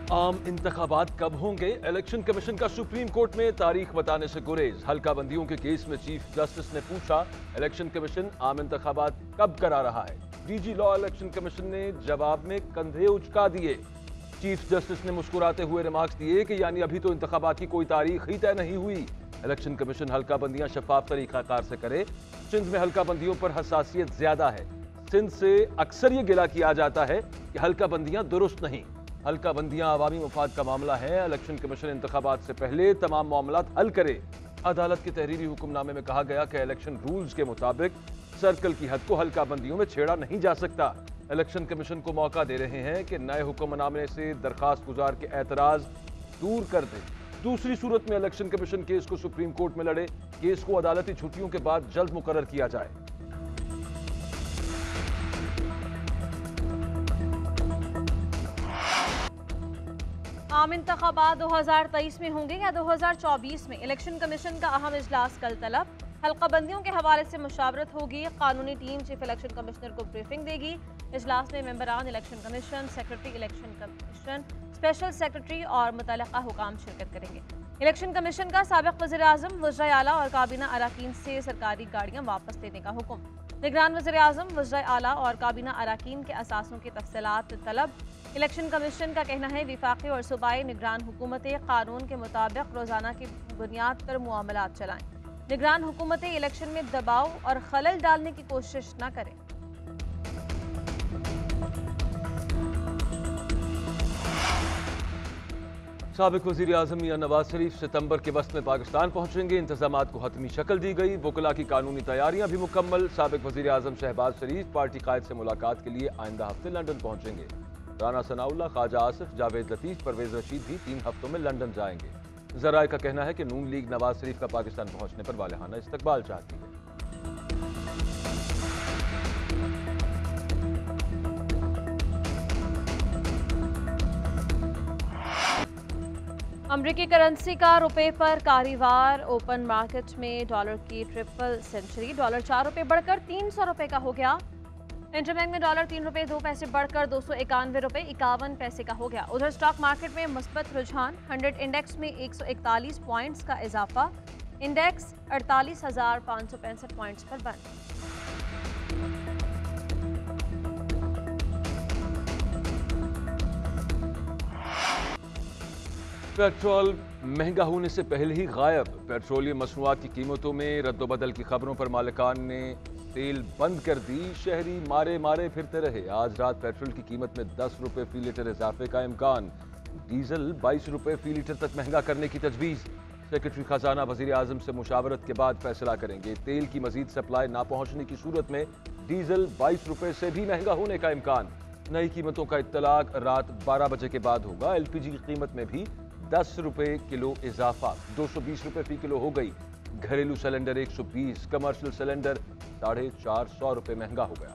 आम इंतखाबात कब होंगे? इलेक्शन कमीशन का सुप्रीम कोर्ट में तारीख बताने से गुरेज। हल्का बंदियों के केस में चीफ जस्टिस ने पूछा, इलेक्शन कमीशन आम इंतखाबात कब करा रहा है? डीजी लॉ इलेक्शन कमीशन ने जवाब में कंधे उचका दिए। चीफ जस्टिस ने मुस्कुराते हुए रिमार्क्स दिए कि यानी अभी तो इंतखाबात की कोई तारीख ही तय नहीं हुई। इलेक्शन कमीशन हल्का बंदियां शफाफ तरीकाकार से करे। सिंध में हल्का बंदियों पर हसासियत ज्यादा है। सिंध से अक्सर ये गिला किया जाता है कि हल्का बंदियां दुरुस्त नहीं। हल्का बंदियां अवामी मफाद का मामला है। इलेक्शन कमीशन इंतखाबात से पहले तमाम मामलात हल करे। अदालत के तहरीरी हुक्मनामे में कहा गया कि इलेक्शन रूल्स के मुताबिक सर्कल की हद को हल्का बंदियों में छेड़ा नहीं जा सकता। इलेक्शन कमीशन को मौका दे रहे हैं कि नए हुक्मनामे से दरखास्त गुजार के एतराज दूर कर दे। दूसरी सूरत में इलेक्शन कमीशन केस को सुप्रीम कोर्ट में लड़े। केस को अदालती छुट्टियों के बाद जल्द मुकर्रर किया जाए। आम इंतखाबात 2023 में होंगे या 2024 में? इलेक्शन कमीशन का अहम इजलास कल तलब। हल्का बंदियों के हवाले से मुशावरत होगी। कानूनी टीम चीफ इलेक्शन कमिश्नर को ब्रीफिंग देगी। इजलास में मेंबरान election commission, secretary election commission, special secretary और मुतल्लिका हुकाम शिरकत करेंगे। इलेक्शन कमीशन का साबिक वज़ीर आज़म, वज़ीर आला और काबीना अराकीन से सरकारी गाड़ियाँ वापस लेने का हुक्म। निगरान वज़ीर आज़म, वज़ीर आला और काबीना अराकीन के असासों की तफसीलात तलब। इलेक्शन कमीशन का कहना है विफाकी और सूबाई निगरान हुकूमतें कानून के मुताबिक रोज़ाना की बुनियाद पर मुआमलात चलाएं। निगरान हुकूमतें इलेक्शन में दबाव और खलल डालने की कोशिश न करें। साबिक वज़ीर आज़म मियां नवाज शरीफ सितंबर के वस्त में पाकिस्तान पहुंचेंगे। इंतजामात को हतमी शक्ल दी गई। वकला की कानूनी तैयारियां भी मुकम्मल। साबिक वज़ीर आज़म शहबाज शरीफ पार्टी कायद से मुलाकात के लिए आइंदा हफ्ते लंदन पहुंचेंगे। राना सनाउल्लाह, ख्वाजा आसिफ, जावेद लतीफ़, परवेज रशीद भी 3 हफ्तों में लंदन जाएंगे। ज़राए का कहना है कि नून लीग नवाज शरीफ का पाकिस्तान पहुंचने पर वालेहाना इस्तकबाल चाहती है। अमरीकी करेंसी का रुपए पर कारोबार। ओपन मार्केट में डॉलर की ट्रिपल सेंचुरी। डॉलर 4 रुपये बढ़कर 300 रुपये का हो गया। इंटरबैंक में डॉलर 3 रुपये 2 पैसे बढ़कर 291 रुपये 51 पैसे का हो गया। उधर स्टॉक मार्केट में मुस्बत रुझान। 100 इंडेक्स में 141 पॉइंट्स का इजाफा। इंडेक्स 48,565 पॉइंट्स पर बंद। पेट्रोल महंगा होने से पहले ही गायब। पेट्रोलियम मसनूआत की कीमतों में रद्दोबदल की खबरों पर मालिकान ने तेल बंद कर दी। शहरी मारे मारे फिरते रहे। आज रात पेट्रोल की कीमत में 10 रुपये फी लीटर इजाफे का इम्कान। डीजल 22 रुपये फी लीटर तक महंगा करने की तजवीज़। सेक्रेटरी खजाना वज़ीर आज़म से मुशावरत के बाद फैसला करेंगे। तेल की मजीद सप्लाई ना पहुँचने की सूरत में डीजल 22 रुपये से भी महंगा होने का इम्कान। नई कीमतों का इत्तलाक रात 12 बजे के बाद होगा। LPG की कीमत में भी 10 रुपये किलो इजाफा, 220 रुपये फी किलो हो गई। घरेलू सिलेंडर 120, कमर्शियल सिलेंडर 450 रुपये महंगा हो गया।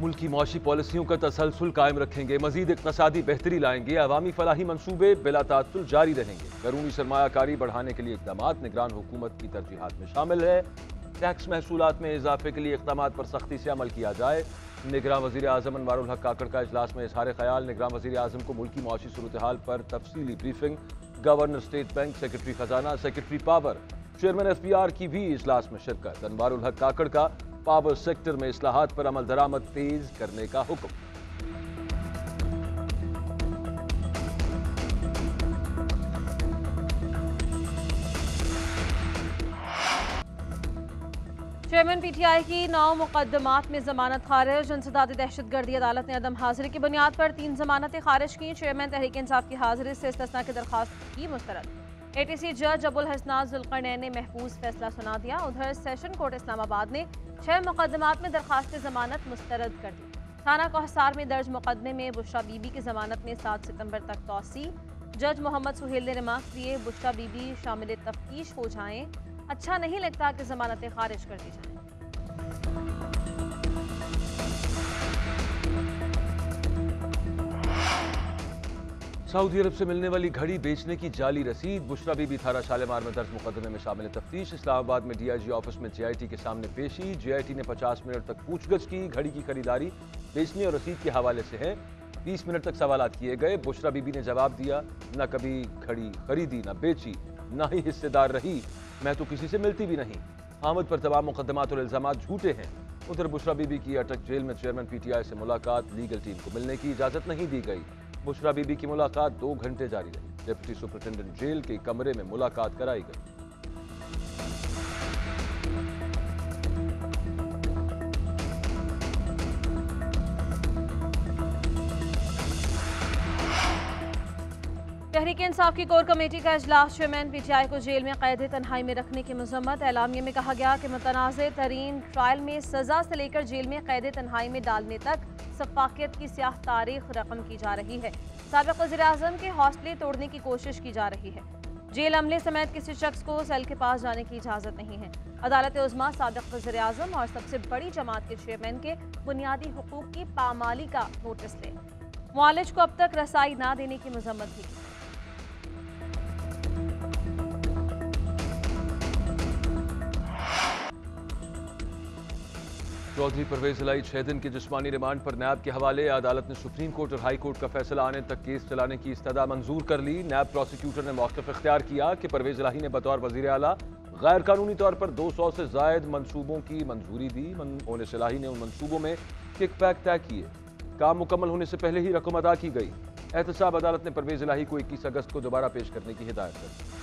मुल्की माशी पॉलिसियों का तसलसल कायम रखेंगे। मजीद इक्तसादी बेहतरी लाएंगे। अवामी फलाही मंसूबे बिला तात्तुल जारी रहेंगे। बैरूनी सरमायाकारी बढ़ाने के लिए इक़दामात निगरान हुकूमत की तरजीहात में शामिल है। टैक्स महसूलात में इजाफे के लिए इक़दामात पर सख्ती से अमल किया जाए। निगरान वज़ीर आज़म अनवारुल हक काकड़ का इजलास में इजहार ख़याल। निगरान वज़ीर आज़म को मुल्की मुआशी सूरत हाल पर तफसीली briefing. Governor state bank, secretary खजाना, सेक्रेटरी पावर, चेयरमैन FPR की भी इजलास में शिरकत। अनवारुल हक काकड़ का पावर सेक्टर में इस्लाहात पर अमल दरामद तेज करने का हुक्म। चेयरमैन PTI की 9 मुकदमात में जमानत खारिज। इंसदादी दहशतगर्दी अदालत ने अदम हाजिरी की बुनियाद पर 3 जमानतें खारिज की। चेयरमैन तहरीक इंसाफ की हाजिरी से इस्तिस्ना की दरखास्त की मुस्तरद। ATC जज अबुल हसनात जुल्करनैन ने महफूज फैसला सुना दिया। उधर सेशन कोर्ट इस्लामाबाद ने 6 मुकदमात में दरखास्त जमानत मुस्तरद कर दी। थाना कोहसार में दर्ज मुकदमे में बुशरा बीबी की जमानत में 7 सितंबर तक तौसी। जज मोहम्मद सुहेल ने रिमार्क्स दिए, बुशरा बीबी शामिल तफ्तीश हो जाएं। अच्छा नहीं लगता कि जमानतें खारिज कर दी जाएं। सऊदी अरब से मिलने वाली घड़ी बेचने की जाली रसीद। बुशरा बीबी थाना शालीमार में दर्ज मुकदमे में शामिल तफ्तीश। इस्लामाबाद में डीआईजी ऑफिस में जेआईटी के सामने पेशी। जेआईटी ने 50 मिनट तक पूछगछ की। घड़ी की खरीदारी बेचने और रसीद के हवाले से है। 20 मिनट तक सवालात किए गए। बुशरा बीबी ने जवाब दिया, न कभी घड़ी खरीदी, न बेची, न ही हिस्सेदार रही, मैं तो किसी से मिलती भी नहीं। हामिद पर तमाम मुकदमात और इल्जामात झूठे हैं। उधर बुशरा बीबी की अटक जेल में चेयरमैन पीटीआई से मुलाकात। लीगल टीम को मिलने की इजाजत नहीं दी गई। बुशरा बीबी की मुलाकात 2 घंटे जारी रही। डिप्टी सुपरिटेंडेंट जेल के कमरे में मुलाकात कराई गई। तहरीक इंसाफ की कोर कमेटी का इजलास। चेयरमैन पीटीआई को जेल में कैद तन्हाई में रखने की मजम्मत। एलामिया में कहा गया कि मुतनाज़ तरीन ट्रायल में सजा से लेकर जेल में कैद तन्हाई में डालने तक सफाकियत की स्याह तारीख रकम की जा रही है। साबिक़ वज़ीर-ए-आज़म के हौसले तोड़ने की कोशिश की जा रही है। जेल अमले समेत किसी शख्स को सेल के पास जाने की इजाज़त नहीं है। अदालत उज़्मा साबिक़ वज़ीर-ए-आज़म और सबसे बड़ी जमात के चेयरमैन के बुनियादी हुकूक की पामाली का नोटिस ले। मुआलिज को अब तक रसाई ना देने की मजम्मत भी की। चौधरी परवेज इलाही 6 दिन के जिस्मानी रिमांड पर नैब के हवाले। अदालत ने सुप्रीम कोर्ट और हाई कोर्ट का फैसला आने तक केस चलाने की इस्तदा मंजूर कर ली। नैब प्रोसिक्यूटर ने मौक़िफ़ इख्तियार किया कि परवेज इलाही ने बतौर वज़ीर आला गैर कानूनी तौर पर 200 से ज़ायद मनसूबों की मंजूरी दी। ओनिस इलाही ने उन मनसूबों में किकबैक तय किए। काम मुकम्मल होने से पहले ही रकम अदा की गई। एहतसाब अदालत ने परवेज इलाही को 21 अगस्त को दोबारा पेश करने की हिदायत कर दी।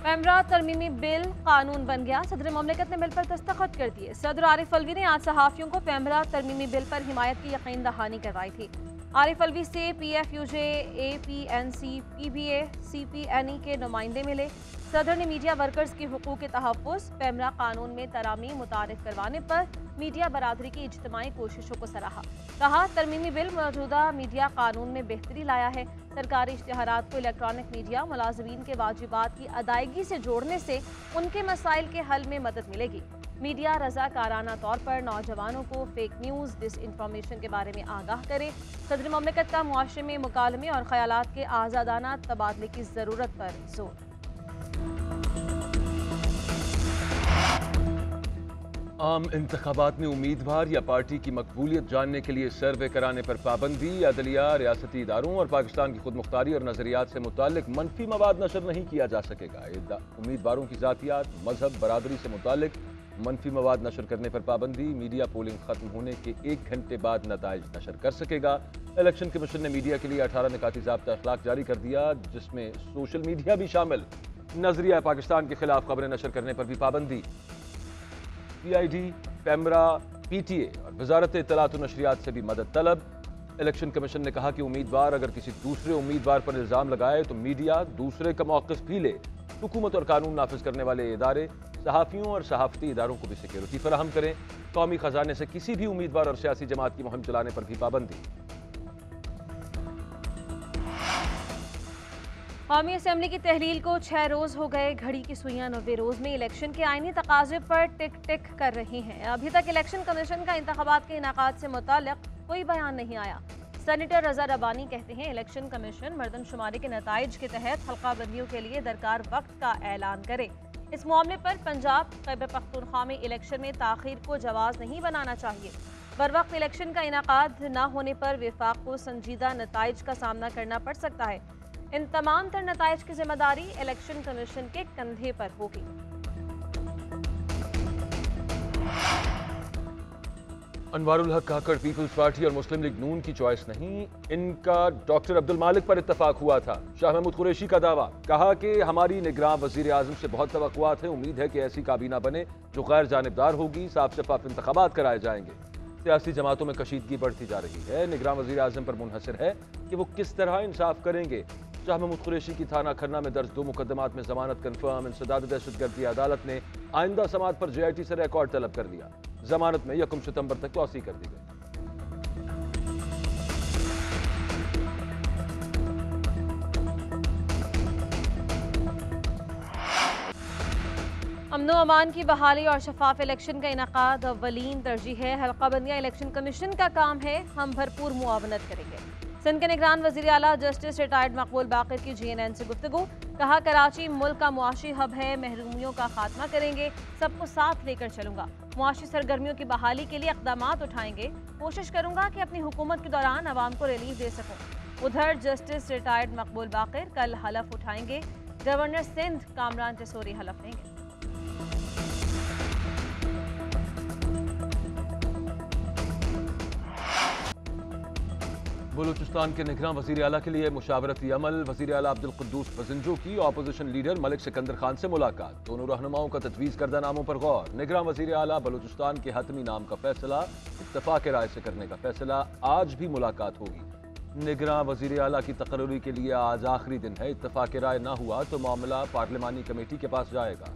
पेमरा तरमीमी बिल कानून बन गया। सदर मुमलिकत ने बिल पर दस्तखत कर दिए। सदर आरिफ अलवी ने आज सहाफ़ियों को पेमरा तरमीमी बिल पर हिमायत की यकीन दहानी करवाई थी। आरिफ अलवी से PFUJ, APNC, PBA, CPNE के नुमाइंदे मिले। सदर ने मीडिया वर्कर्स के हुकूक के तहफ़्फ़ुज़, पेमरा कानून में तरामी मुतारिफ करवाने पर मीडिया बरादरी की इज्तिमाई कोशिशों को सराहा। कहा, तरमीमी बिल मौजूदा मीडिया कानून में बेहतरी लाया है। सरकारी इश्तिहारात को इलेक्ट्रॉनिक मीडिया मुलाज़िमीन के वाजिबात की अदायगी से जोड़ने से उनके मसाइल के हल में मदद मिलेगी। मीडिया रज़ाकाराना तौर पर नौजवानों को फेक न्यूज़, डिस इंफॉर्मेशन के बारे में आगाह करे। सदर मुमलिकत का मुआशरे में मुकालमे और ख़यालात के आज़ादाना तबादले की ज़रूरत पर जोर। आम इंतखाबात में उम्मीदवार या पार्टी की मकबूलियत जानने के लिए सर्वे कराने पर पाबंदी। अदलिया, रियासती इदारों और पाकिस्तान की खुद मुख्तारी और नजरियात से मुतालिक मनफी मवाद नशर नहीं किया जा सकेगा। उम्मीदवारों की जातियात, मजहब, बरादरी से मुतालिक मनफी मवाद नशर करने पर पाबंदी। मीडिया पोलिंग खत्म होने के 1 घंटे बाद नताइज नशर कर सकेगा। इलेक्शन कमीशन ने मीडिया के लिए 18 निकाती ज़ाब्ता अखलाक जारी कर दिया, जिसमें सोशल मीडिया भी शामिल। नजरिया पाकिस्तान के खिलाफ खबरें नशर करने पर भी पाबंदी। PID, पेमरा, PTA और वजारत इत्तलात और नशरियात से भी मदद तलब। इलेक्शन कमीशन ने कहा कि उम्मीदवार अगर किसी दूसरे उम्मीदवार पर इल्ज़ाम लगाए तो मीडिया दूसरे का मौक़िफ़ भी ले। हुकूमत और कानून नाफिज करने वाले इदारे सहाफ़ियों और सहाफ़ती इदारों को भी सिक्योरिटी फराहम करें। कौमी ख़जाने से किसी भी उम्मीदवार और सियासी जमात की मुहिम चलाने पर भी पाबंदी। कौमी असम्बली की तहलील को 6 रोज़ हो गए। घड़ी की सुइयां 90 रोज़ में इलेक्शन के आईनी तकाजे पर टिक टिक कर रही हैं। अभी तक इलेक्शन कमीशन का इंतखाबात के इनाकात से मुताल्लिक़ कोई बयान नहीं आया। सेनेटर रज़ा रबानी कहते हैं, इलेक्शन कमीशन मर्दमशुमारी के नताइज के तहत हल्का बंदियों के लिए दरकार वक्त का ऐलान करे। इस मामले पर पंजाब, खैबर पख्तूनख्वा में इलेक्शन में ताख़ीर को जवाज़ नहीं बनाना चाहिए। बर वक्त इलेक्शन का इनाकाद न होने पर विफाक को संजीदा नताइज का सामना करना पड़ सकता है। इन तमाम तर नताइज की जिम्मेदारी इलेक्शन कमीशन के कंधे पर होगी। अनवारुल हक काकड़ पीपल्स पार्टी और मुस्लिम लीग नून की चॉइस नहीं, इनका डॉक्टर अब्दुल मालिक पर इत्तफाक हुआ था। शाह महमूद कुरैशी का दावा, कहा कि हमारी निगरान वजीर आजम से बहुत तवक्कुआत है। उम्मीद है कि ऐसी काबीना बने जो गैर जानिबदार होगी। साफ शफाफ इंतखाबात कराए जाएंगे। सियासी जमातों में कशीदगी बढ़ती जा रही है। निगरान वजीर आजम पर मुनहसर है कि वो किस तरह इंसाफ करेंगे। शाह महमूद कुरैशी की थाना खन्ना में दर्ज 2 मुकदमात में जमानत कन्फर्म। इंसदाद दहशतगर्दी अदालत ने आइंदा समात पर JIT से रिकॉर्ड तलब कर लिया। जमानत में 1 सितंबर तक तौसी कर दी गई। अमनो अमान की बहाली और शफाफ इलेक्शन का इनकाद अव्वलीन तरजीह है। हल्का बंदियाँ इलेक्शन कमीशन का काम है, हम भरपूर मुआवनत करेंगे। सिंध के निगरान वज़ीर आला जस्टिस रिटायर्ड मकबूल बाक़िर की GNN से गुफ्तगू। कहा, कराची मुल्क का मुआशी हब है, महरूमियों का खात्मा करेंगे, सबको साथ लेकर चलूंगा। मुआशी सरगर्मियों की बहाली के लिए इक़दामात उठाएंगे, कोशिश करूंगा कि अपनी हुकूमत के दौरान आवाम को रिलीफ दे सकूं। उधर जस्टिस रिटायर्ड मकबूल बाक़िर कल हलफ उठाएंगे। गवर्नर सिंध कामरान जसोरी हलफ लेंगे। बलूचिस्तान के निगरान वज़ीर आला के लिए मुशावरती अमल। वज़ीर आला अब्दुल कुद्दूस बज़ंजो की ऑपोजिशन लीडर मलिक सिकंदर खान से मुलाकात। दोनों रहनुमाओं का तजवीज़ करदा नामों पर गौर। निगरान वज़ीर आला बलूचिस्तान के हतमी नाम का फैसला इत्तफाक़ राय से करने का फैसला। आज भी मुलाकात होगी। निगरान वज़ीर आला की तकर्री के लिए आज आखिरी दिन है। इत्तफाक़ राय ना हुआ तो मामला पार्लिमानी कमेटी के पास जाएगा।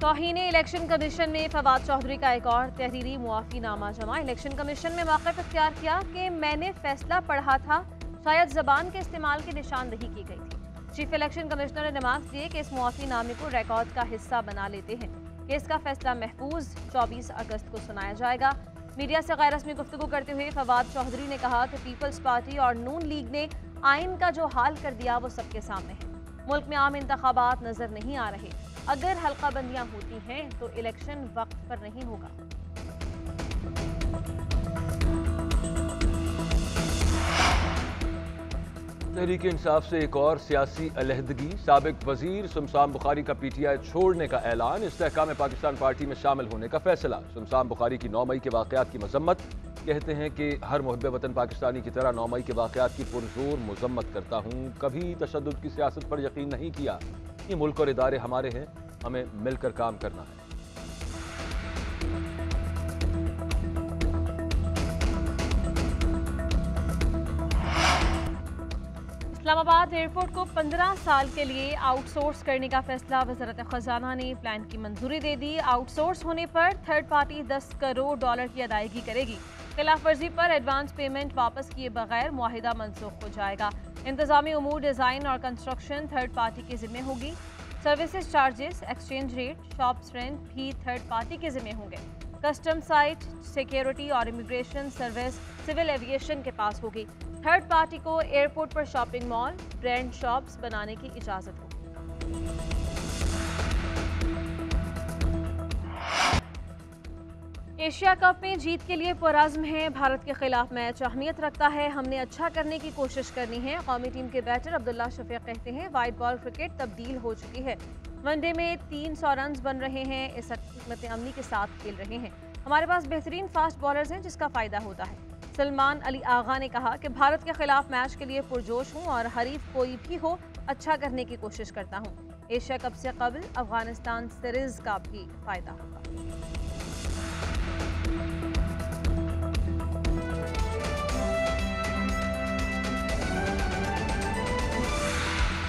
तौहीने इलेक्शन कमीशन में फवाद चौधरी का एक और तहरीरी मुआफ़ी नामा जमा। इलेक्शन कमीशन में मौक़िफ़ इख्तियार किया कि मैंने फैसला पढ़ा था, शायद ज़बान के इस्तेमाल की निशानदही की गई थी। चीफ इलेक्शन कमिश्नर ने नमाज दिए कि इस मुआफ़ी नामे को रिकॉर्ड का हिस्सा बना लेते हैं। केस का फैसला महफूज 24 अगस्त को सुनाया जाएगा। मीडिया से गैर रस्मी गुफ्तगू करते हुए फवाद चौधरी ने कहा कि पीपल्स पार्टी और नून लीग ने आइन का जो हाल कर दिया वो सबके सामने है। मुल्क में आम इंतखाबात नजर नहीं आ रहे। अगर हल्का बंदियां होती हैं तो इलेक्शन वक्त पर नहीं होगा। तहरीक इंसाफ से एक और सियासी अलहदगी। साबिक वजीर शमशान बुखारी का PTI छोड़ने का ऐलान। इस्तेहकाम पाकिस्तान पार्टी में शामिल होने का फैसला। शमशान बुखारी की 9 मई के वाकयात की मजम्मत। कहते हैं कि हर मुहब्बे वतन पाकिस्तानी की तरह 9 मई के वाकयात की पुरजोर मजम्मत करता हूँ। कभी तशद्दुद की सियासत पर यकीन नहीं किया। ये मुल्क और इदारे हमारे हैं, हमें मिलकर काम करना है। इस्लामाबाद एयरपोर्ट को 15 साल के लिए आउटसोर्स करने का फैसला। वज़ारत ख़जाना ने प्लान की मंजूरी दे दी। आउटसोर्स होने पर थर्ड पार्टी $10 करोड़ की अदायगी करेगी। खिलाफ वर्जी पर एडवांस पेमेंट वापस किए बगैर मुआहिदा मनसूख हो जाएगा। इंतजामी उमूर, डिज़ाइन और कंस्ट्रक्शन थर्ड पार्टी के जिम्मे होगी। Services charges, exchange rate, shops rent भी थर्ड पार्टी के जिम्मे होंगे। कस्टम साइट, सिक्योरिटी और इमिग्रेशन सर्विस सिविल एविएशन के पास होगी। थर्ड पार्टी को एयरपोर्ट पर शॉपिंग मॉल, ब्रांड शॉप्स बनाने की इजाजत होगी। एशिया कप में जीत के लिए पुरअज़्म है। भारत के खिलाफ मैच अहमियत रखता है, हमने अच्छा करने की कोशिश करनी है। कौमी टीम के बैटर अब्दुल्ला शफीक कहते हैं, वाइट बॉल क्रिकेट तब्दील हो चुकी है। वनडे में 300 रन बन रहे हैं, इस हिकमत अमली के साथ खेल रहे हैं। हमारे पास बेहतरीन फास्ट बॉलर्स हैं जिसका फ़ायदा होता है। सलमान अली आगा ने कहा कि भारत के खिलाफ मैच के लिए पुरजोश हूँ और हरीफ कोई भी हो अच्छा करने की कोशिश करता हूँ। एशिया कप से कबल अफगानिस्तान सीरीज़ का भी फ़ायदा होगा।